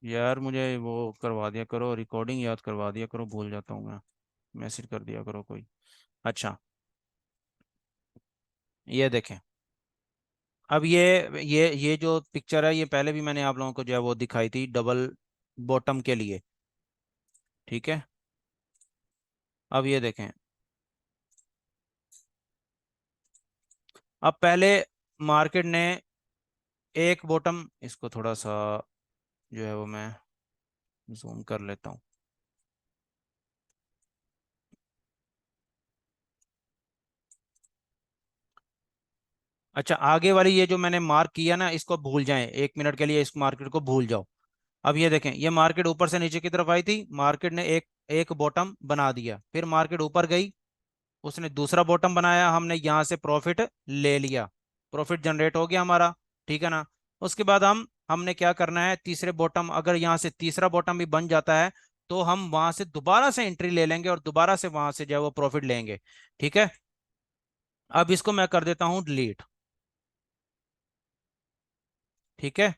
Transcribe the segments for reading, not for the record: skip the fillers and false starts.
यार मुझे वो करवा दिया करो, रिकॉर्डिंग याद करवा दिया करो, भूल जाता हूँ मैं। मैसेज कर दिया करो कोई। अच्छा, ये देखें। अब ये जो पिक्चर है, ये पहले भी मैंने आप लोगों को जो है वो दिखाई थी, डबल बॉटम के लिए। ठीक है। अब ये देखें। अब पहले मार्केट ने एक बॉटम, इसको थोड़ा सा जो है वो मैं जूम कर लेता हूँ। अच्छा, आगे वाली ये जो मैंने मार्क किया ना, इसको भूल जाएं, 1 मिनट के लिए इस मार्केट को भूल जाओ। अब ये देखें, ये मार्केट ऊपर से नीचे की तरफ आई थी, मार्केट ने एक एक बॉटम बना दिया, फिर मार्केट ऊपर गई, उसने दूसरा बॉटम बनाया, हमने यहाँ से प्रॉफिट ले लिया, प्रॉफिट जनरेट हो गया हमारा। ठीक है ना। उसके बाद हमने क्या करना है, तीसरे बॉटम, अगर यहाँ से तीसरा बॉटम भी बन जाता है तो हम वहां से दोबारा से एंट्री ले लेंगे और दोबारा से वहां से जो है वो प्रॉफिट लेंगे। ठीक है। अब इसको मैं कर देता हूँ डिलीट। ठीक है।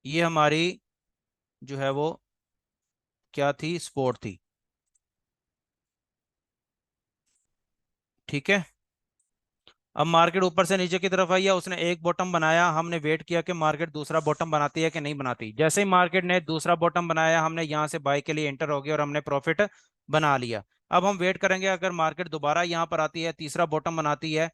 ये हमारी जो है वो क्या थी, स्पोर्ट थी। ठीक है। अब मार्केट ऊपर से नीचे की तरफ आई है, उसने एक बॉटम बनाया, हमने वेट किया कि मार्केट दूसरा बॉटम बनाती है कि नहीं बनाती। जैसे ही मार्केट ने दूसरा बॉटम बनाया, हमने यहाँ से बाय के लिए एंटर हो गए और हमने प्रॉफिट बना लिया। अब हम वेट करेंगे, अगर मार्केट दोबारा यहाँ पर आती है, तीसरा बॉटम बनाती है,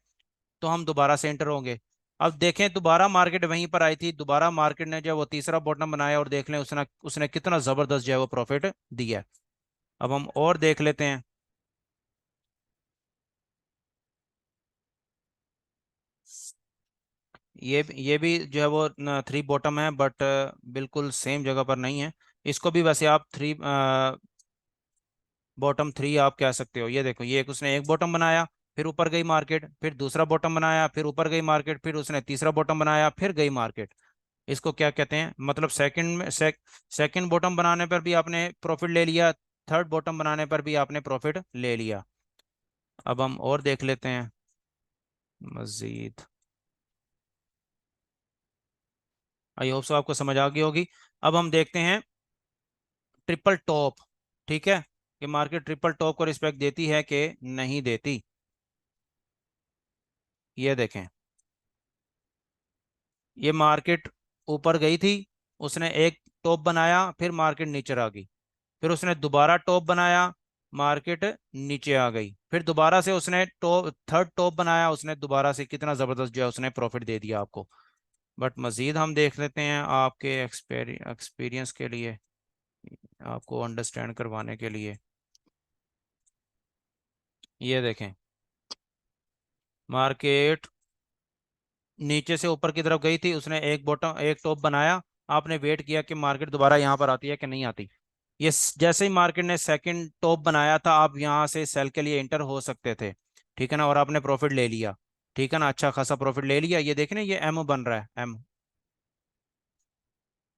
तो हम दोबारा से एंटर होंगे। अब देखें, दोबारा मार्केट वहीं पर आई थी, दोबारा मार्केट ने जो है वो तीसरा बॉटम बनाया, और देख लें उसने उसने कितना जबरदस्त जो है वो प्रॉफिट दिया है। अब हम और देख लेते हैं। ये भी जो है वो थ्री बॉटम है, बट बिल्कुल सेम जगह पर नहीं है। इसको भी वैसे आप थ्री बॉटम थ्री आप कह सकते हो। ये देखो, ये एक उसने एक बॉटम बनाया, फिर ऊपर गई मार्केट, फिर दूसरा बॉटम बनाया, फिर ऊपर गई मार्केट, फिर उसने तीसरा बॉटम बनाया, फिर गई मार्केट। इसको क्या कहते हैं, मतलब सेकंड में सेकंड बॉटम बनाने पर भी आपने प्रॉफिट ले लिया, थर्ड बॉटम बनाने पर भी आपने प्रॉफिट ले लिया। अब हम और देख लेते हैं मजीद। आई होप सो आपको समझ आ गई होगी। अब हम देखते हैं ट्रिपल टॉप। ठीक है, कि मार्केट ट्रिपल टॉप को रिस्पेक्ट देती है कि नहीं देती। ये देखें, ये मार्केट ऊपर गई थी, उसने एक टॉप बनाया, फिर मार्केट नीचे आ गई, फिर उसने दोबारा टॉप बनाया, मार्केट नीचे आ गई, फिर दोबारा से उसने टॉप थर्ड टॉप बनाया, उसने दोबारा से कितना जबरदस्त जो है उसने प्रॉफिट दे दिया आपको। बट मजीद हम देख लेते हैं आपके एक्सपीरियंस के लिए, आपको अंडरस्टैंड करवाने के लिए। ये देखें, मार्केट नीचे से ऊपर की तरफ गई थी, उसने एक बॉटम एक टॉप बनाया, आपने वेट किया कि मार्केट दोबारा यहाँ पर आती है कि नहीं आती। ये जैसे ही मार्केट ने सेकंड टॉप बनाया था, आप यहाँ से सेल के लिए इंटर हो सकते थे। ठीक है ना, और आपने प्रॉफिट ले लिया। ठीक है ना, अच्छा खासा प्रॉफिट ले लिया। ये देखें ना, ये एम बन रहा है, एम।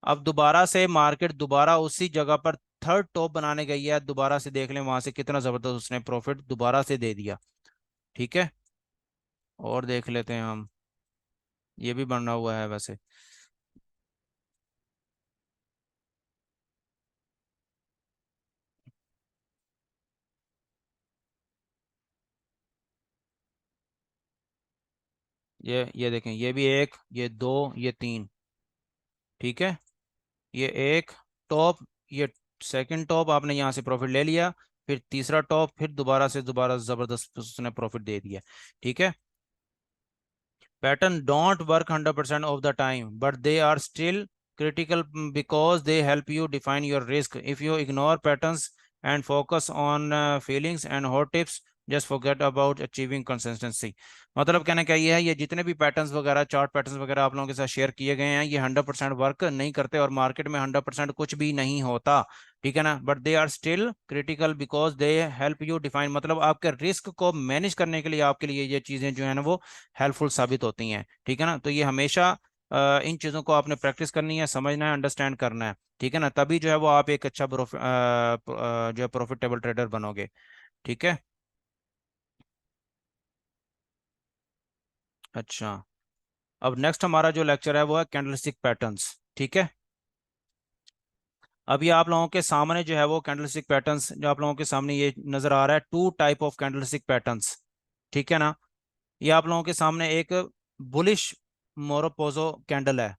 अब दोबारा से मार्केट दोबारा उसी जगह पर थर्ड टॉप बनाने गई है, दोबारा से देख लें वहां से कितना जबरदस्त उसने प्रॉफिट दोबारा से दे दिया। ठीक है। और देख लेते हैं हम, ये भी बना हुआ है वैसे। ये देखें, ये भी एक, ये दो, ये तीन। ठीक है। ये एक टॉप, ये सेकंड टॉप, आपने यहाँ से प्रॉफिट ले लिया, फिर तीसरा टॉप, फिर दोबारा जबरदस्त उसने प्रॉफिट दे दिया। ठीक है। Pattern don't work 100% of the time, but they are still critical because they help you define your risk. If you ignore patterns and focus on feelings and hot tips, just forget about achieving consistency. मतलब कहने का ये है, ये जितने भी patterns वगैरह, chart patterns वगैरह आप लोगों के साथ शेयर किए गए हैं, ये 100% वर्क नहीं करते, और मार्केट में 100% कुछ भी नहीं होता। ठीक है ना, but they are still critical because they help you define, मतलब आपके रिस्क को मैनेज करने के लिए आपके लिए ये चीजें जो है ना वो हेल्पफुल साबित होती हैं। ठीक है ना, तो ये हमेशा इन चीज़ों को आपने प्रैक्टिस करनी है, समझना है, अंडरस्टैंड करना है। ठीक है ना, तभी जो है वो आप एक अच्छा जो है प्रॉफिटेबल ट्रेडर बनोगे। ठीक है। अच्छा, अब नेक्स्ट हमारा जो लेक्चर है वो है कैंडलस्टिक पैटर्न्स। ठीक है। अभी आप लोगों के सामने जो है वो कैंडलस्टिक पैटर्न्स जो आप लोगों के सामने ये नजर आ रहा है, two type of candlestick patterns, ठीक है ना। ये आप लोगों के सामने एक बुलिश मोरोपोजो कैंडल है।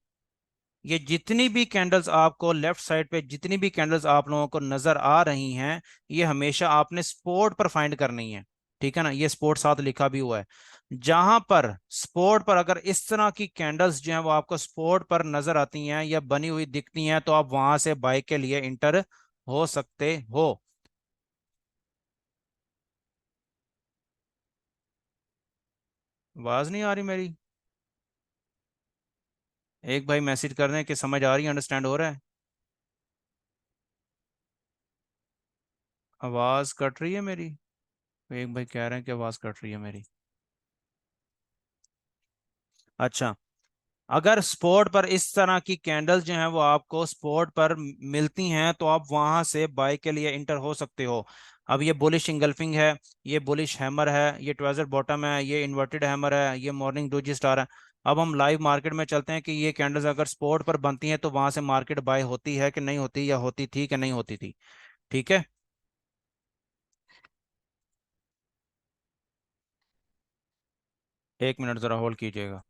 ये जितनी भी कैंडल्स आपको लेफ्ट साइड पे जितनी भी कैंडल्स आप लोगों को नजर आ रही हैं, ये हमेशा आपने स्पोर्ट पर फाइंड करनी है, ठीक है ना। ये स्पोर्ट साथ लिखा भी हुआ है। जहां पर स्पोर्ट पर अगर इस तरह की कैंडल्स जो है वो आपको स्पोर्ट पर नजर आती हैं या बनी हुई दिखती हैं, तो आप वहां से बाय के लिए इंटर हो सकते हो। आवाज नहीं आ रही मेरी? एक भाई मैसेज कर रहे हैं कि समझ आ रही है, अंडरस्टैंड हो रहा है। आवाज कट रही है मेरी? एक भाई कह रहे हैं कि आवाज कट रही है मेरी। अच्छा, अगर स्पॉट पर इस तरह की कैंडल्स जो हैं वो आपको स्पॉट पर मिलती हैं, तो आप वहां से बाय के लिए इंटर हो सकते हो। अब ये बुलिश इंगल्फिंग है, ये बुलिश हैमर है, ये ट्वेजर बॉटम है, ये इन्वर्टेड हैमर है, ये मॉर्निंग डोजी स्टार है। अब हम लाइव मार्केट में चलते हैं कि ये कैंडल्स अगर स्पॉट पर बनती हैं तो वहां से मार्केट बाय होती है कि नहीं होती, या होती थी कि नहीं होती थी। ठीक है। 1 मिनट जरा होल्ड कीजिएगा।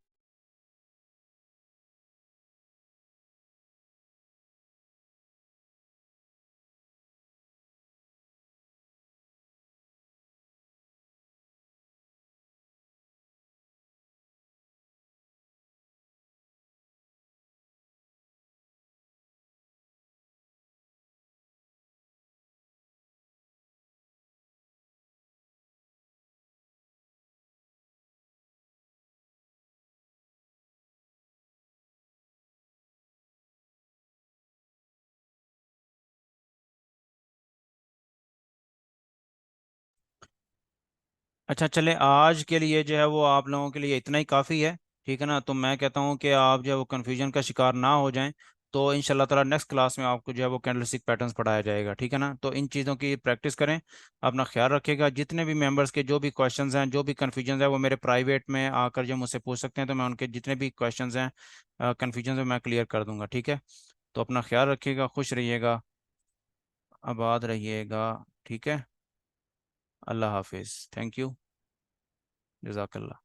अच्छा चले, आज के लिए जो है वो आप लोगों के लिए इतना ही काफ़ी है। ठीक है ना, तो मैं कहता हूँ कि आप जो है वो कन्फ्यूजन का शिकार ना हो जाएं। तो इंशाल्लाह ताला नेक्स्ट क्लास में आपको जो है वो कैंडलस्टिक पैटर्न्स पढ़ाया जाएगा, ठीक है ना। तो इन चीज़ों की प्रैक्टिस करें, अपना ख्याल रखिएगा। जितने भी मेंबर्स के जो भी क्वेश्चंस हैं, जो भी कन्फ्यूजन है, वो मेरे प्राइवेट में आकर जो मुझसे पूछ सकते हैं, तो मैं उनके जितने भी क्वेश्चंस हैं, कन्फ्यूजन है, मैं क्लियर कर दूंगा, ठीक है। तो अपना ख्याल रखिएगा, खुश रहिएगा, आबाद रहिएगा, ठीक है। अल्लाह हाफिज़, थैंक यू, जज़ाकल्लाह।